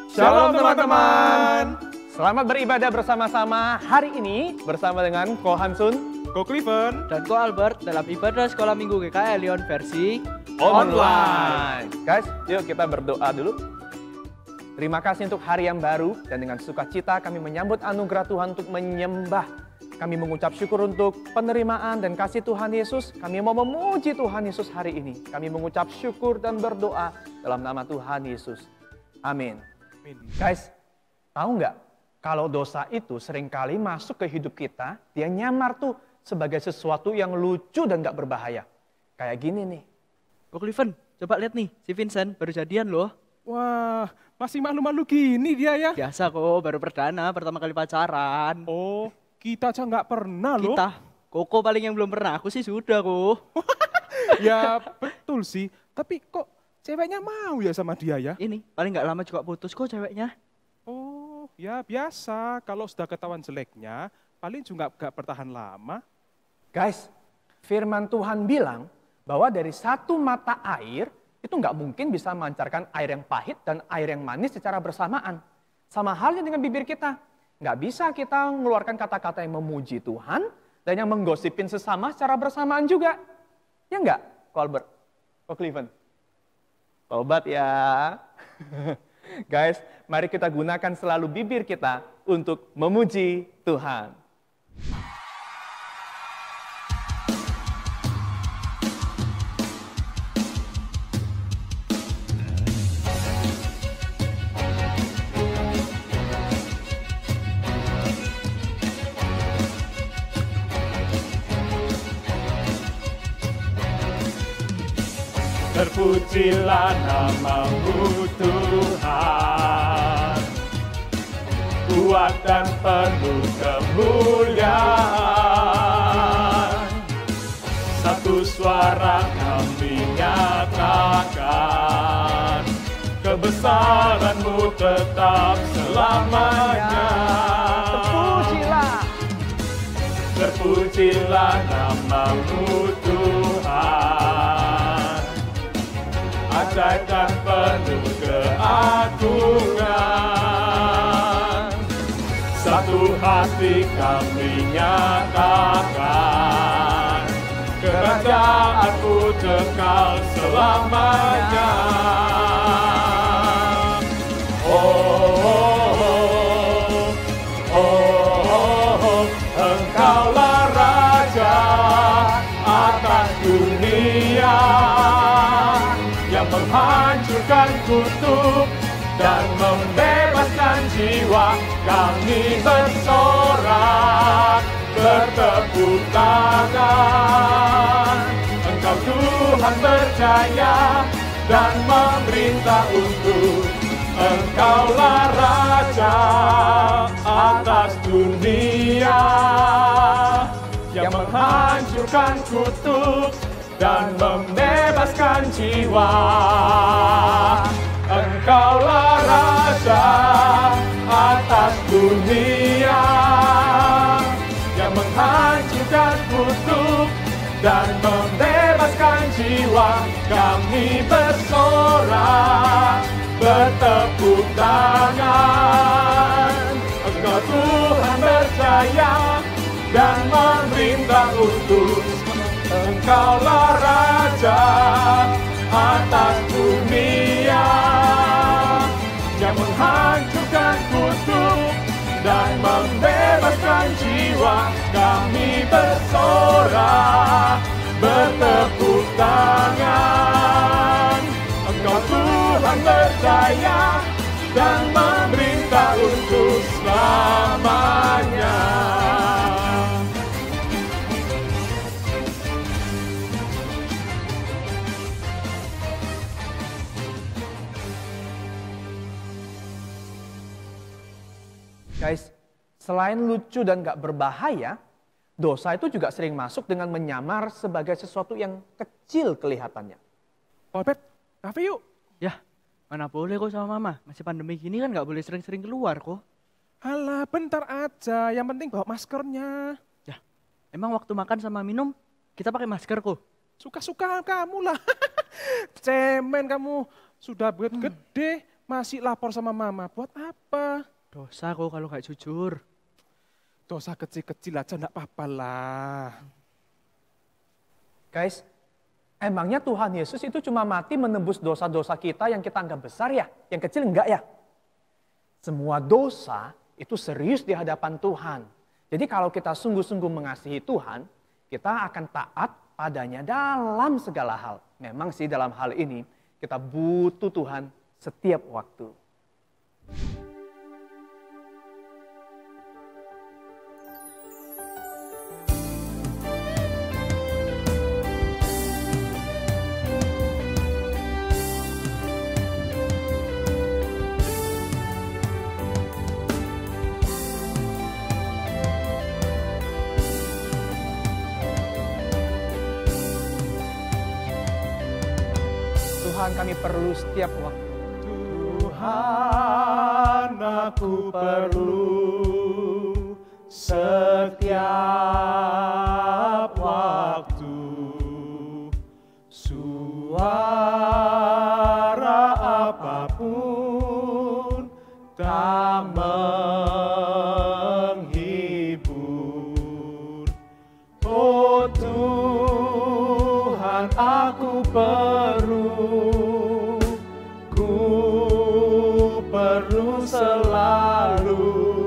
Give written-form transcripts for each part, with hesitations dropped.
Shalom teman-teman. Selamat beribadah bersama-sama hari ini bersama dengan Ko Hansun, Ko Cliven, dan Ko Albert dalam ibadah sekolah minggu GKI Lyon versi online. Guys, yuk kita berdoa dulu. Terima kasih untuk hari yang baru dan dengan sukacita kami menyambut anugerah Tuhan untuk menyembah. Kami mengucap syukur untuk penerimaan dan kasih Tuhan Yesus. Kami mau memuji Tuhan Yesus hari ini. Kami mengucap syukur dan berdoa dalam nama Tuhan Yesus. Amin. Guys, tahu nggak? Kalau dosa itu seringkali masuk ke hidup kita, dia nyamar tuh sebagai sesuatu yang lucu dan nggak berbahaya. Kayak gini nih. Ko Cliven, coba lihat nih, si Vincent baru jadian loh. wah masih malu-malu gini dia ya. Biasa kok, baru perdana, pertama kali pacaran. Oh, kita aja nggak pernah loh. Kita, Koko paling yang belum pernah, aku sih sudah kok. Ya betul sih, tapi kok ceweknya mau ya sama dia ya? Ini, paling nggak lama juga putus kok ceweknya. Oh, ya biasa. Kalau sudah ketahuan jeleknya, paling juga nggak bertahan lama. Guys, firman Tuhan bilang bahwa dari satu mata air itu nggak mungkin bisa memancarkan air yang pahit dan air yang manis secara bersamaan. Sama halnya dengan bibir kita. Nggak bisa kita mengeluarkan kata-kata yang memuji Tuhan dan yang menggosipin sesama secara bersamaan juga. Ya nggak, Ko Albert? Ko Cliven? Tobat ya. Guys, mari kita gunakan selalu bibir kita untuk memuji Tuhan. Terpujilah nama-Mu Tuhan, kuat dan penuh kemuliaan. Satu suara kami nyatakan, kebesaran-Mu tetap selamanya. Terpujilah. Terpujilah nama-Mu Tuhan, ajaib dan penuh keagungan. Satu hati kami nyatakan, kerajaan-Mu kekal selamanya. Engkaulah Raja atas dunia, yang menghancurkan kutuk dan membebaskan jiwa. Kami bersorak, bertepuk tangan. Engkau Tuhan berjaya dan memerintah untuk. Engkaulah Raja atas dunia, yang menghancurkan kutuk dan membebaskan jiwa. Engkaulah Raja atas dunia, yang menghancurkan kutuk dan membebaskan jiwa. Kami bersorak, bertepuk tangan. Engkau Tuhan berjaya dan memerintah untuk. Engkaulah Raja atas dunia, yang menghancurkan kutuk dan membebaskan jiwa. Kami bersorak, bertepuk tangan. Engkau Tuhan berjaya dan memerintah untuk selamanya. Guys, selain lucu dan gak berbahaya, dosa itu juga sering masuk dengan menyamar sebagai sesuatu yang kecil kelihatannya. Albert, kafe yuk. Ya, mana boleh kok sama mama. Masih pandemi gini kan nggak boleh sering-sering keluar kok. Alah, bentar aja. Yang penting bawa maskernya. Ya, emang waktu makan sama minum kita pakai masker kok. Suka-suka kamu lah. Cemen kamu, sudah buat gede, masih lapor sama mama. Buat apa? Dosa kok kalau gak jujur. Dosa kecil-kecil aja enggak apa-apa lah. Guys, emangnya Tuhan Yesus itu cuma mati menembus dosa-dosa kita yang kita anggap besar ya? Yang kecil enggak ya? Semua dosa itu serius di hadapan Tuhan. Jadi kalau kita sungguh-sungguh mengasihi Tuhan, kita akan taat padanya dalam segala hal. Memang sih dalam hal ini kita butuh Tuhan setiap waktu. Tuhan, kami perlu setiap waktu. Tuhan, aku perlu setiap waktu. Suara apapun tak menghibur. Oh Tuhan, aku perlu selalu,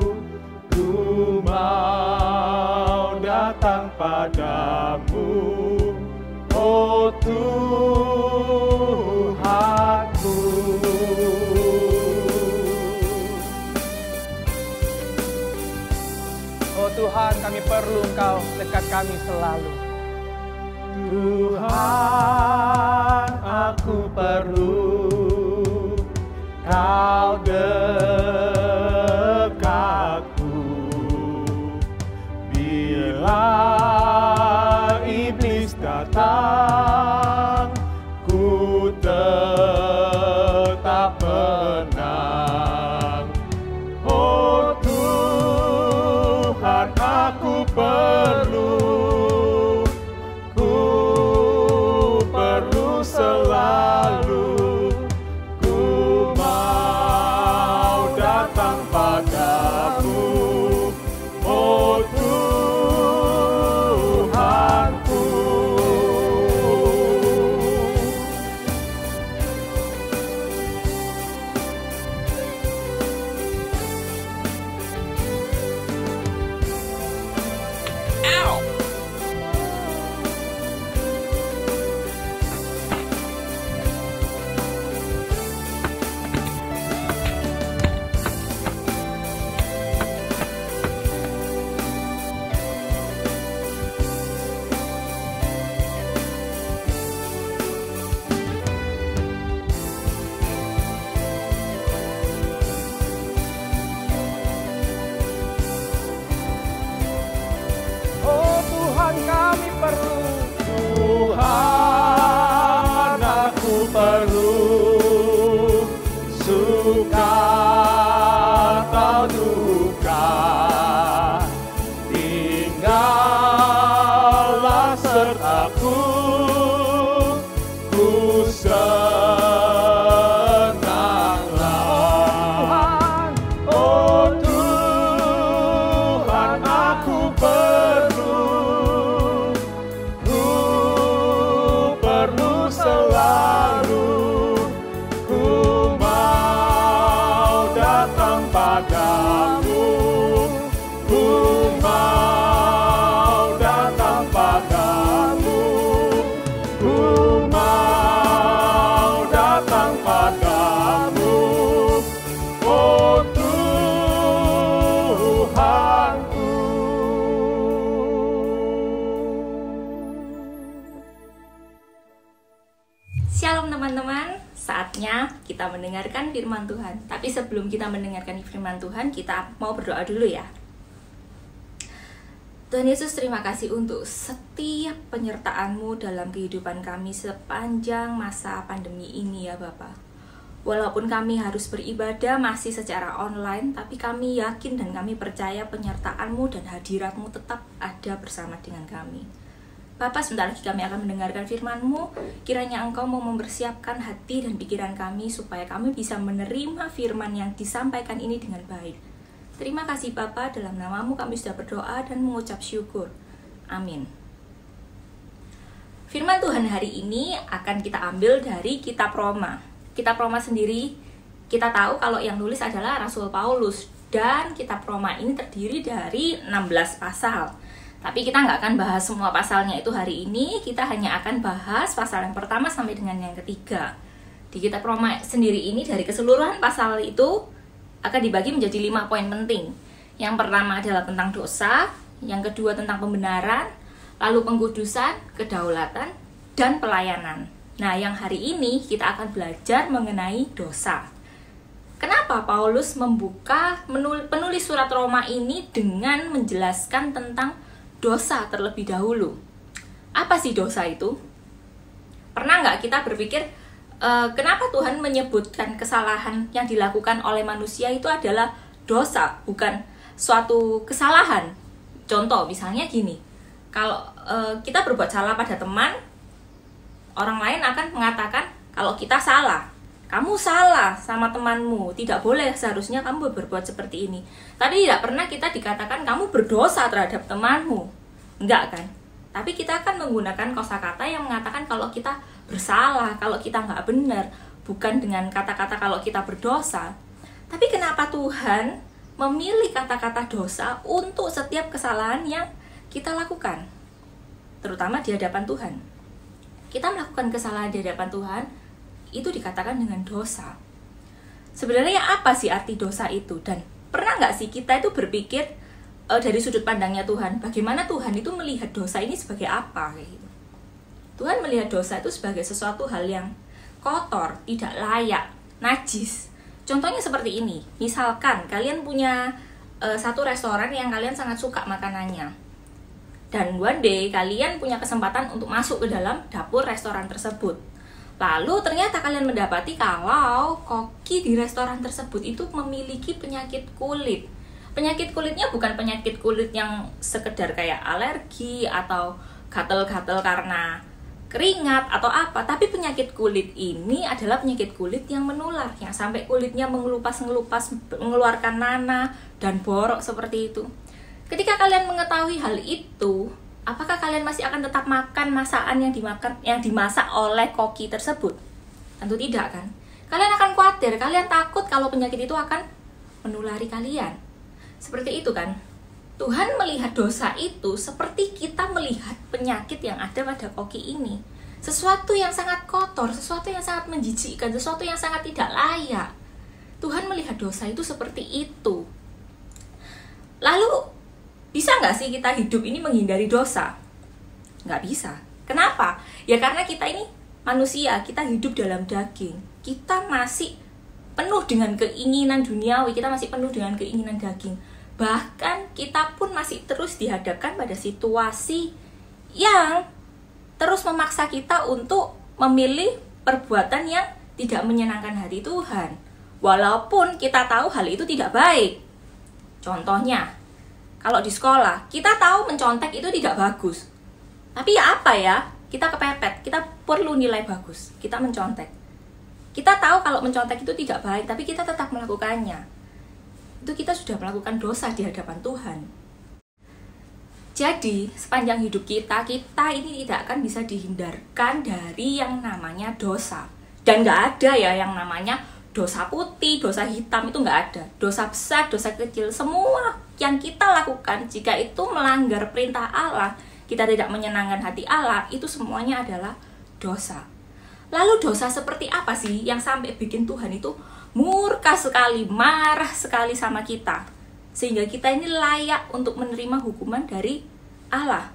ku mau datang padamu, oh Tuhanku. Oh Tuhan, kami perlu Engkau dekat kami selalu. Tuhan, aku perlu Kau dekatku. Bila iblis datang, ku tetap menang. Oh Tuhan, aku perlu selalu, ku mau datang padamu, oh Tuhanku. Kami perlu Tuhan, aku perlu suka atau duka, tinggallah sertaku, ku senanglah. Oh Tuhan, aku selalu, ku mau datang padamu, ku mau datang padamu, ku mau datang padamu, oh Tuhanku. Shalom teman-teman, saatnya kita mendengarkan firman Tuhan. Tapi sebelum kita mendengarkan firman Tuhan, kita mau berdoa dulu ya. Tuhan Yesus, terima kasih untuk setiap penyertaan-Mu dalam kehidupan kami sepanjang masa pandemi ini ya Bapa. Walaupun kami harus beribadah masih secara online, tapi kami yakin dan kami percaya penyertaan-Mu dan hadirat-Mu tetap ada bersama dengan kami. Bapa, sebentar lagi kami akan mendengarkan firman-Mu. Kiranya Engkau mau mempersiapkan hati dan pikiran kami supaya kami bisa menerima firman yang disampaikan ini dengan baik. Terima kasih Bapa, dalam nama-Mu kami sudah berdoa dan mengucap syukur. Amin. Firman Tuhan hari ini akan kita ambil dari Kitab Roma. Kitab Roma sendiri kita tahu kalau yang nulis adalah Rasul Paulus. Dan Kitab Roma ini terdiri dari 16 pasal. Tapi kita nggak akan bahas semua pasalnya itu hari ini, kita hanya akan bahas pasal yang pertama sampai dengan yang ketiga. Di Kitab Roma sendiri ini dari keseluruhan pasal itu akan dibagi menjadi 5 poin penting. Yang pertama adalah tentang dosa, yang kedua tentang pembenaran, lalu pengkudusan, kedaulatan, dan pelayanan. Nah, yang hari ini kita akan belajar mengenai dosa. Kenapa Paulus membuka penulis surat Roma ini dengan menjelaskan tentang dosa terlebih dahulu? Apa sih dosa itu? Pernah nggak kita berpikir, kenapa Tuhan menyebutkan kesalahan yang dilakukan oleh manusia itu adalah dosa, bukan suatu kesalahan? Contoh, misalnya gini, kalau kita berbuat salah pada teman, orang lain akan mengatakan kalau kita salah. Kamu salah sama temanmu, tidak boleh, seharusnya kamu berbuat seperti ini. Tapi tidak pernah kita dikatakan kamu berdosa terhadap temanmu. Enggak kan? Tapi kita akan menggunakan kosakata yang mengatakan kalau kita bersalah, kalau kita nggak benar. Bukan dengan kata-kata kalau kita berdosa. Tapi kenapa Tuhan memilih kata-kata dosa untuk setiap kesalahan yang kita lakukan? Terutama di hadapan Tuhan. Kita melakukan kesalahan di hadapan Tuhan, itu dikatakan dengan dosa. Sebenarnya apa sih arti dosa itu? Dan pernah nggak sih kita itu berpikir dari sudut pandangnya Tuhan, bagaimana Tuhan itu melihat dosa ini sebagai apa? Gitu. Tuhan melihat dosa itu sebagai sesuatu hal yang kotor, tidak layak, najis. Contohnya seperti ini, misalkan kalian punya satu restoran yang kalian sangat suka makanannya, dan one day kalian punya kesempatan untuk masuk ke dalam dapur restoran tersebut. Lalu ternyata kalian mendapati kalau koki di restoran tersebut itu memiliki penyakit kulit. Penyakit kulitnya bukan penyakit kulit yang sekedar kayak alergi atau gatal-gatal karena keringat atau apa. Tapi penyakit kulit ini adalah penyakit kulit yang menular, yang sampai kulitnya mengelupas-ngelupas, mengeluarkan nanah dan borok seperti itu. Ketika kalian mengetahui hal itu, apakah kalian masih akan tetap makan masakan yang dimasak oleh koki tersebut? Tentu tidak kan? Kalian akan khawatir, kalian takut kalau penyakit itu akan menulari kalian. Seperti itu kan? Tuhan melihat dosa itu seperti kita melihat penyakit yang ada pada koki ini. Sesuatu yang sangat kotor, sesuatu yang sangat menjijikkan, sesuatu yang sangat tidak layak. Tuhan melihat dosa itu seperti itu. Lalu, bisa nggak sih kita hidup ini menghindari dosa? Nggak bisa. Kenapa? Ya karena kita ini manusia, kita hidup dalam daging. Kita masih penuh dengan keinginan duniawi, kita masih penuh dengan keinginan daging. Bahkan kita pun masih terus dihadapkan pada situasi yang terus memaksa kita untuk memilih perbuatan yang tidak menyenangkan hati Tuhan. Walaupun kita tahu hal itu tidak baik. Contohnya, kalau di sekolah, kita tahu mencontek itu tidak bagus. Tapi ya apa ya, kita kepepet, kita perlu nilai bagus, kita mencontek. Kita tahu kalau mencontek itu tidak baik, tapi kita tetap melakukannya. Itu kita sudah melakukan dosa di hadapan Tuhan. Jadi, sepanjang hidup kita ini tidak akan bisa dihindarkan dari yang namanya dosa. Dan nggak ada ya yang namanya dosa putih, dosa hitam, itu nggak ada. Dosa besar, dosa kecil, semua yang kita lakukan jika itu melanggar perintah Allah, kita tidak menyenangkan hati Allah, itu semuanya adalah dosa. Lalu dosa seperti apa sih yang sampai bikin Tuhan itu murka sekali, marah sekali sama kita, sehingga kita ini layak untuk menerima hukuman dari Allah?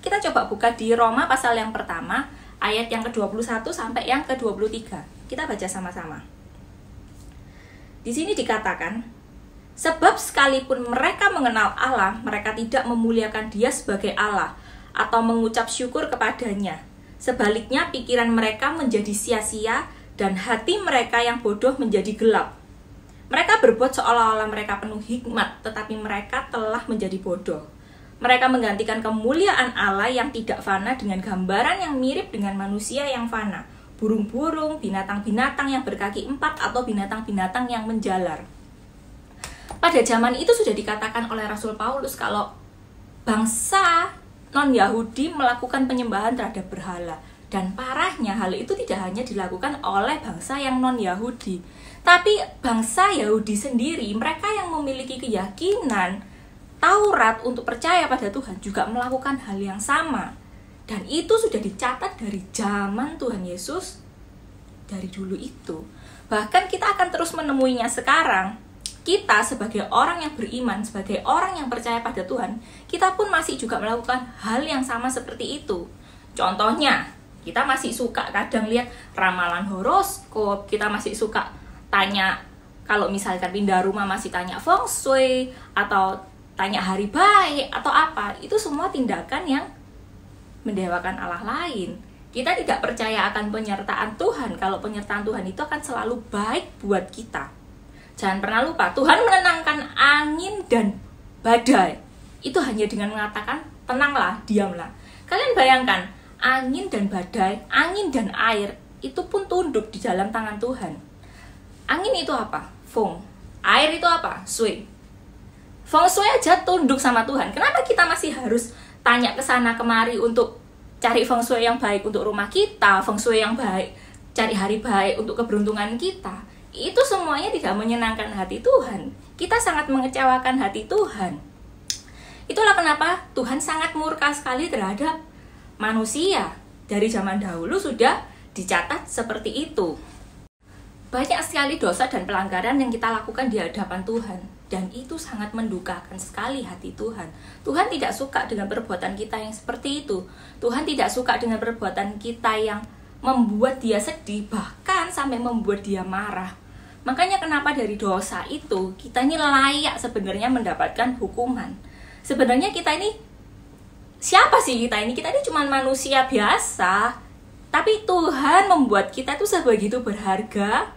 Kita coba buka di Roma pasal yang pertama, ayat yang ke-21 sampai yang ke-23. Kita baca sama-sama. Di sini dikatakan, sebab sekalipun mereka mengenal Allah, mereka tidak memuliakan Dia sebagai Allah atau mengucap syukur kepadanya. Sebaliknya, pikiran mereka menjadi sia-sia dan hati mereka yang bodoh menjadi gelap. Mereka berbuat seolah-olah mereka penuh hikmat, tetapi mereka telah menjadi bodoh. Mereka menggantikan kemuliaan Allah yang tidak fana dengan gambaran yang mirip dengan manusia yang fana. Burung-burung, binatang-binatang yang berkaki 4, atau binatang-binatang yang menjalar. Pada zaman itu sudah dikatakan oleh Rasul Paulus kalau bangsa non-Yahudi melakukan penyembahan terhadap berhala. Dan parahnya hal itu tidak hanya dilakukan oleh bangsa yang non-Yahudi, tapi bangsa Yahudi sendiri, mereka yang memiliki keyakinan Taurat untuk percaya pada Tuhan juga melakukan hal yang sama. Dan itu sudah dicatat dari zaman Tuhan Yesus, dari dulu itu. Bahkan kita akan terus menemuinya sekarang. Kita sebagai orang yang beriman, sebagai orang yang percaya pada Tuhan, kita pun masih juga melakukan hal yang sama seperti itu. Contohnya, kita masih suka kadang lihat ramalan horoskop, kita masih suka tanya, kalau misalkan pindah rumah masih tanya feng shui, atau tanya hari baik, atau apa. Itu semua tindakan yang mendewakan Allah lain. Kita tidak percaya akan penyertaan Tuhan, kalau penyertaan Tuhan itu akan selalu baik buat kita. Jangan pernah lupa, Tuhan menenangkan angin dan badai. Itu hanya dengan mengatakan, tenanglah, diamlah. Kalian bayangkan, angin dan badai, angin dan air, itu pun tunduk di dalam tangan Tuhan. Angin itu apa? Feng. Air itu apa? Shui. Feng Shui aja tunduk sama Tuhan. Kenapa kita masih harus tanya ke sana kemari untuk cari Feng Shui yang baik untuk rumah kita, Feng Shui yang baik, cari hari baik untuk keberuntungan kita? Itu semuanya tidak menyenangkan hati Tuhan. Kita sangat mengecewakan hati Tuhan. Itulah kenapa Tuhan sangat murka sekali terhadap manusia. Dari zaman dahulu sudah dicatat seperti itu. Banyak sekali dosa dan pelanggaran yang kita lakukan di hadapan Tuhan. Dan itu sangat mendukakan sekali hati Tuhan. Tuhan tidak suka dengan perbuatan kita yang seperti itu. Tuhan tidak suka dengan perbuatan kita yang membuat dia sedih, bahkan sampai membuat dia marah. Makanya kenapa dari dosa itu kita ini layak sebenarnya mendapatkan hukuman. Sebenarnya kita ini, siapa sih kita ini? Kita ini cuma manusia biasa. Tapi Tuhan membuat kita itu sebegitu berharga,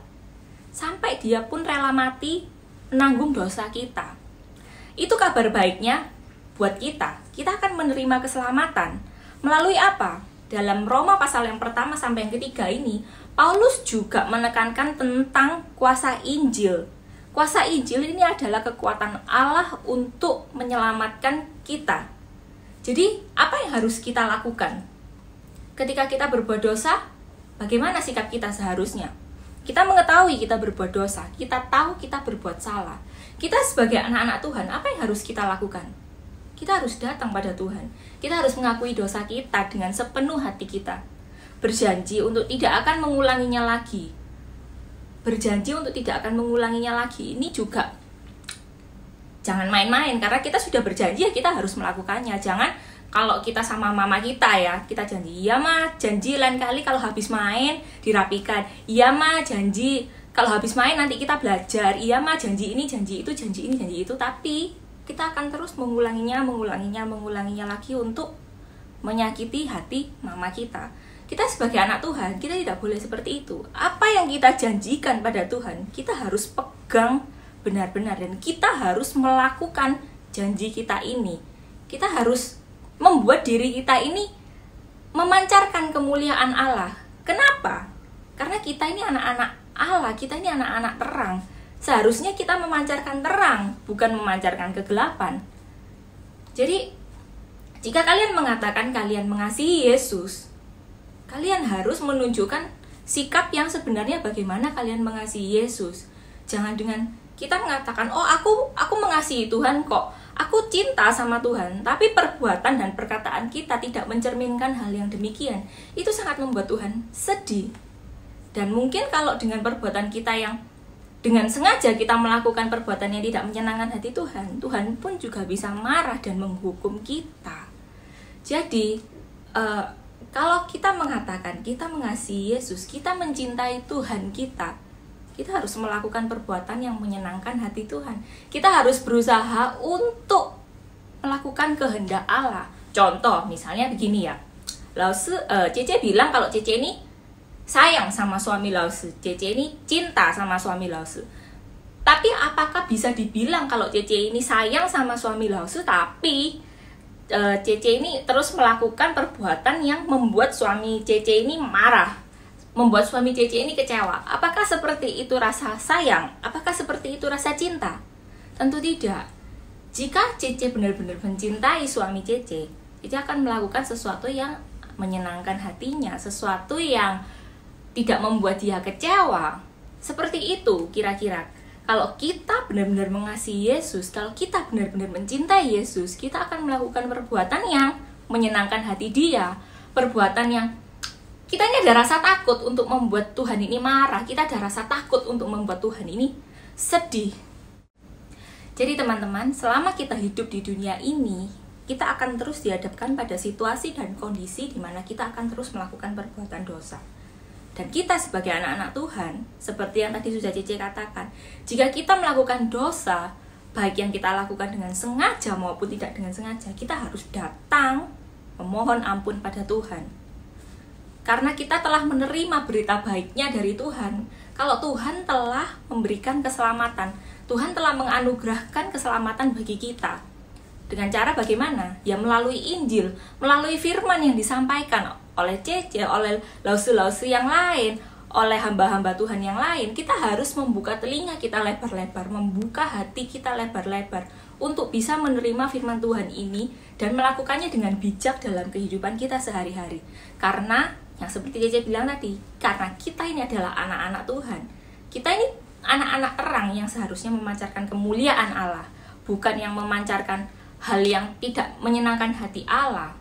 sampai dia pun rela mati menanggung dosa kita. Itu kabar baiknya buat kita. Kita akan menerima keselamatan. Melalui apa? Dalam Roma pasal yang pertama sampai yang ketiga ini, Paulus juga menekankan tentang kuasa Injil. Kuasa Injil ini adalah kekuatan Allah untuk menyelamatkan kita. Jadi, apa yang harus kita lakukan? Ketika kita berbuat dosa, bagaimana sikap kita seharusnya? Kita mengetahui kita berbuat dosa, kita tahu kita berbuat salah. Kita sebagai anak-anak Tuhan, apa yang harus kita lakukan? Kita harus datang pada Tuhan. Kita harus mengakui dosa kita dengan sepenuh hati kita. Berjanji untuk tidak akan mengulanginya lagi. Berjanji untuk tidak akan mengulanginya lagi. Ini juga jangan main-main, karena kita sudah berjanji ya kita harus melakukannya. Jangan kalau kita sama mama kita ya, kita janji, iya ma, janji lain kali kalau habis main dirapikan. Iya ma, janji kalau habis main nanti kita belajar. Iya ma, janji ini, janji itu, janji ini, janji itu. Tapi kita akan terus mengulanginya lagi untuk menyakiti hati mama kita. Kita sebagai anak Tuhan, kita tidak boleh seperti itu. Apa yang kita janjikan pada Tuhan, kita harus pegang benar-benar. Dan kita harus melakukan janji kita ini. Kita harus membuat diri kita ini memancarkan kemuliaan Allah. Kenapa? Karena kita ini anak-anak Allah, kita ini anak-anak terang. Seharusnya kita memancarkan terang, bukan memancarkan kegelapan. Jadi, jika kalian mengatakan kalian mengasihi Yesus, kalian harus menunjukkan sikap yang sebenarnya bagaimana kalian mengasihi Yesus. Jangan dengan kita mengatakan, oh aku mengasihi Tuhan kok, aku cinta sama Tuhan, tapi perbuatan dan perkataan kita tidak mencerminkan hal yang demikian. Itu sangat membuat Tuhan sedih. Dan mungkin kalau dengan perbuatan kita yang dengan sengaja kita melakukan perbuatan yang tidak menyenangkan hati Tuhan, Tuhan pun juga bisa marah dan menghukum kita. Jadi, kalau kita mengatakan kita mengasihi Yesus, kita mencintai Tuhan kita harus melakukan perbuatan yang menyenangkan hati Tuhan. Kita harus berusaha untuk melakukan kehendak Allah. Contoh, misalnya begini ya. Cece bilang kalau Cece ini sayang sama suami Lause. Cece ini cinta sama suami Lause. Tapi apakah bisa dibilang kalau Cece ini sayang sama suami Lause, tapi Cece ini terus melakukan perbuatan yang membuat suami Cece ini marah, membuat suami Cece ini kecewa. Apakah seperti itu rasa sayang? Apakah seperti itu rasa cinta? Tentu tidak. Jika Cece benar-benar mencintai suami Cece akan melakukan sesuatu yang menyenangkan hatinya, sesuatu yang tidak membuat dia kecewa. Seperti itu kira-kira. Kalau kita benar-benar mengasihi Yesus, kalau kita benar-benar mencintai Yesus, kita akan melakukan perbuatan yang menyenangkan hati Dia. Perbuatan yang kita ini ada rasa takut untuk membuat Tuhan ini marah, kita ada rasa takut untuk membuat Tuhan ini sedih. Jadi teman-teman, selama kita hidup di dunia ini, kita akan terus dihadapkan pada situasi dan kondisi di mana kita akan terus melakukan perbuatan dosa. Dan kita sebagai anak-anak Tuhan, seperti yang tadi sudah Cece katakan, jika kita melakukan dosa, baik yang kita lakukan dengan sengaja maupun tidak dengan sengaja, kita harus datang memohon ampun pada Tuhan. Karena kita telah menerima berita baiknya dari Tuhan. Kalau Tuhan telah memberikan keselamatan, Tuhan telah menganugerahkan keselamatan bagi kita. Dengan cara bagaimana? Ya melalui Injil, melalui firman yang disampaikan oleh Cece, oleh lausu-lausu yang lain, oleh hamba-hamba Tuhan yang lain. Kita harus membuka telinga kita lebar-lebar, membuka hati kita lebar-lebar untuk bisa menerima firman Tuhan ini dan melakukannya dengan bijak dalam kehidupan kita sehari-hari. Karena yang seperti Cece bilang tadi, karena kita ini adalah anak-anak Tuhan. Kita ini anak-anak terang yang seharusnya memancarkan kemuliaan Allah, bukan yang memancarkan hal yang tidak menyenangkan hati Allah.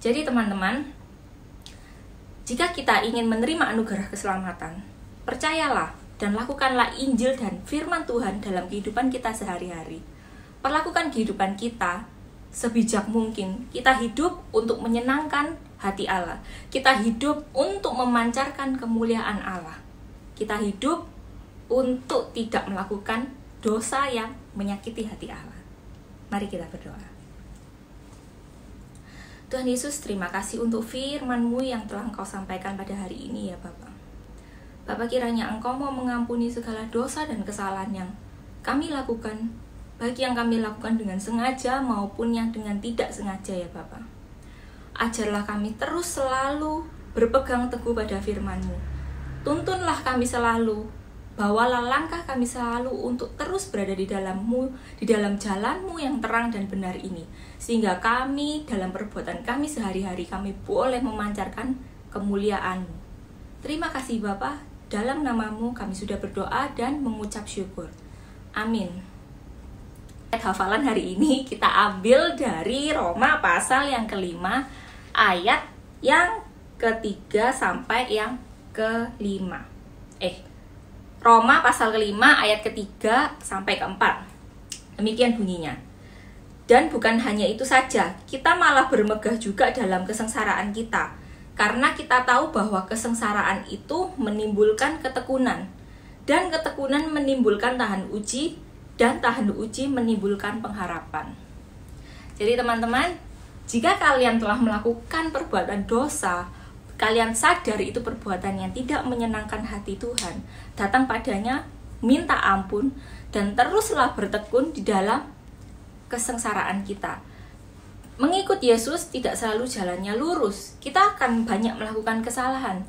Jadi teman-teman, jika kita ingin menerima anugerah keselamatan, percayalah dan lakukanlah Injil dan firman Tuhan dalam kehidupan kita sehari-hari. Perlakukan kehidupan kita sebijak mungkin. Kita hidup untuk menyenangkan hati Allah. Kita hidup untuk memancarkan kemuliaan Allah. Kita hidup untuk tidak melakukan dosa yang menyakiti hati Allah. Mari kita berdoa. Tuhan Yesus, terima kasih untuk firman-Mu yang telah Engkau sampaikan pada hari ini ya Bapa. Bapa, kiranya Engkau mau mengampuni segala dosa dan kesalahan yang kami lakukan, baik yang kami lakukan dengan sengaja maupun yang dengan tidak sengaja ya Bapa. Ajarlah kami terus selalu berpegang teguh pada firman-Mu. Tuntunlah kami selalu, bawalah langkah kami selalu untuk terus berada di dalam-Mu, di dalam jalan-Mu yang terang dan benar ini. Sehingga kami dalam perbuatan kami sehari-hari kami boleh memancarkan kemuliaan-Mu. Terima kasih Bapa, dalam nama-Mu kami sudah berdoa dan mengucap syukur. Amin. Hafalan hari ini kita ambil dari Roma pasal yang kelima, ayat yang ketiga sampai yang kelima. Roma pasal kelima ayat ketiga sampai keempat. Demikian bunyinya. Dan bukan hanya itu saja, kita malah bermegah juga dalam kesengsaraan kita. Karena kita tahu bahwa kesengsaraan itu menimbulkan ketekunan. Dan ketekunan menimbulkan tahan uji, dan tahan uji menimbulkan pengharapan. Jadi teman-teman, jika kalian telah melakukan perbuatan dosa, kalian sadar itu perbuatan yang tidak menyenangkan hati Tuhan, datang padanya, minta ampun, dan teruslah bertekun di dalam kesengsaraan kita. Mengikut Yesus tidak selalu jalannya lurus, kita akan banyak melakukan kesalahan.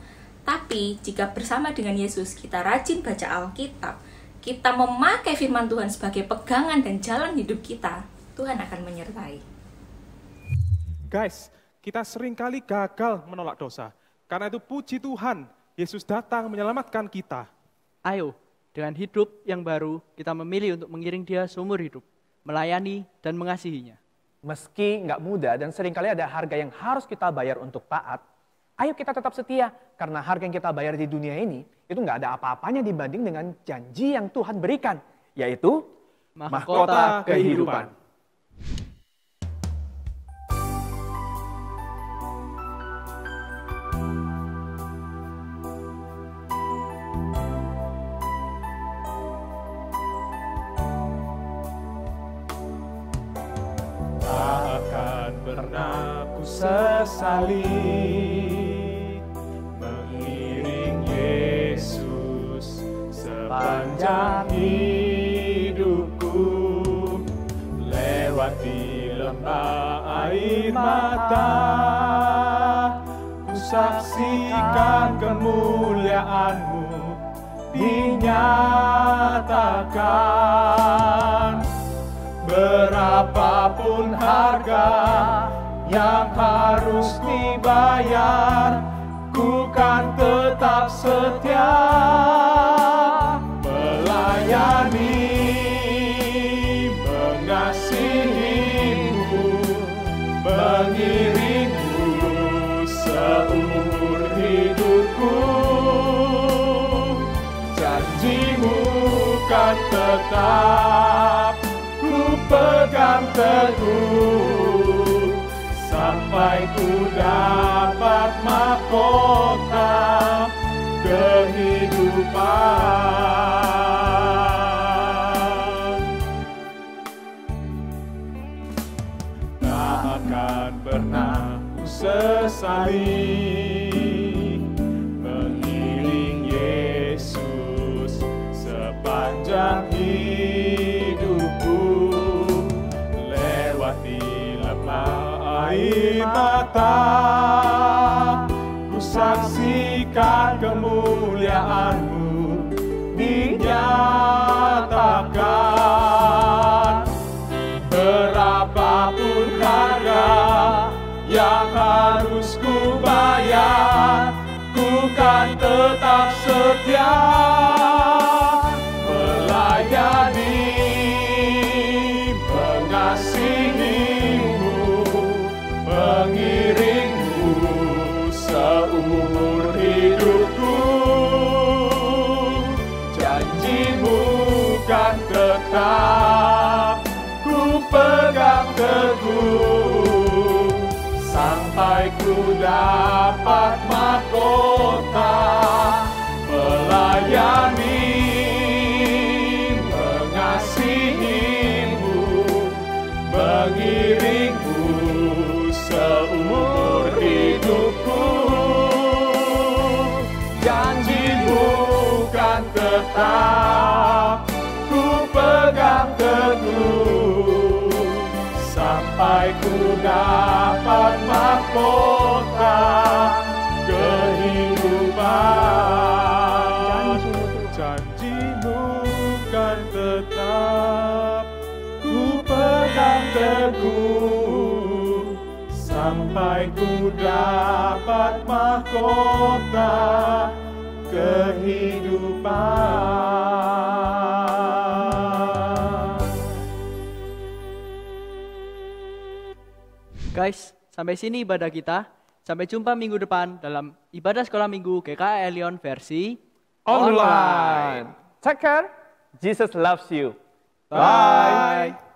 Tapi jika bersama dengan Yesus kita rajin baca Alkitab, kita memakai firman Tuhan sebagai pegangan dan jalan hidup kita, Tuhan akan menyertai. Guys, kita seringkali gagal menolak dosa. Karena itu puji Tuhan, Yesus datang menyelamatkan kita. Ayo, dengan hidup yang baru, kita memilih untuk mengiring Dia seumur hidup, melayani dan mengasihinya. Meski nggak mudah dan seringkali ada harga yang harus kita bayar untuk taat, ayo kita tetap setia, karena harga yang kita bayar di dunia ini, itu nggak ada apa-apanya dibanding dengan janji yang Tuhan berikan, yaitu mahkota kehidupan. Takkan pernah ku sesali mengiring Yesus sepanjang hidupku, lewati lembah air saksikan kemuliaan-Mu dinyatakan. Berapapun harga yang harus dibayar, ku kan tetap setia melayani, mengasihi-Mu, mengiring-Mu seumur hidupku. Janji-Mu kan tetap ku pegang teguh, sampai ku dapat mahkota kehidupan. Tak akan pernah ku sesali mengiring Yesus sepanjang hidupku, lewati lemah air mata, ku saksikan kemuliaan-Mu dinyatakan. Berapapun harga yang harus ku bayar, ku kan tetap setia melayani, mengasihi-Mu, mengiring-Mu seumur hidupku. Janji-Mu kan tetap ku pegang teguh, sampai ku dapat mahkota melayani, mengasihi-Mu, mengiring-Mu seumur hidupku. Janji-Mu kan tetap ku pegang teguh, sampai ku dapat mahkota kehidupan. Janji-Mu kan tetap ku pegang teguh, sampai ku dapat mahkota kehidupan. Guys, sampai sini ibadah kita. Sampai jumpa minggu depan dalam ibadah sekolah minggu GKI Elion versi Online. Take care. Jesus loves you. Bye.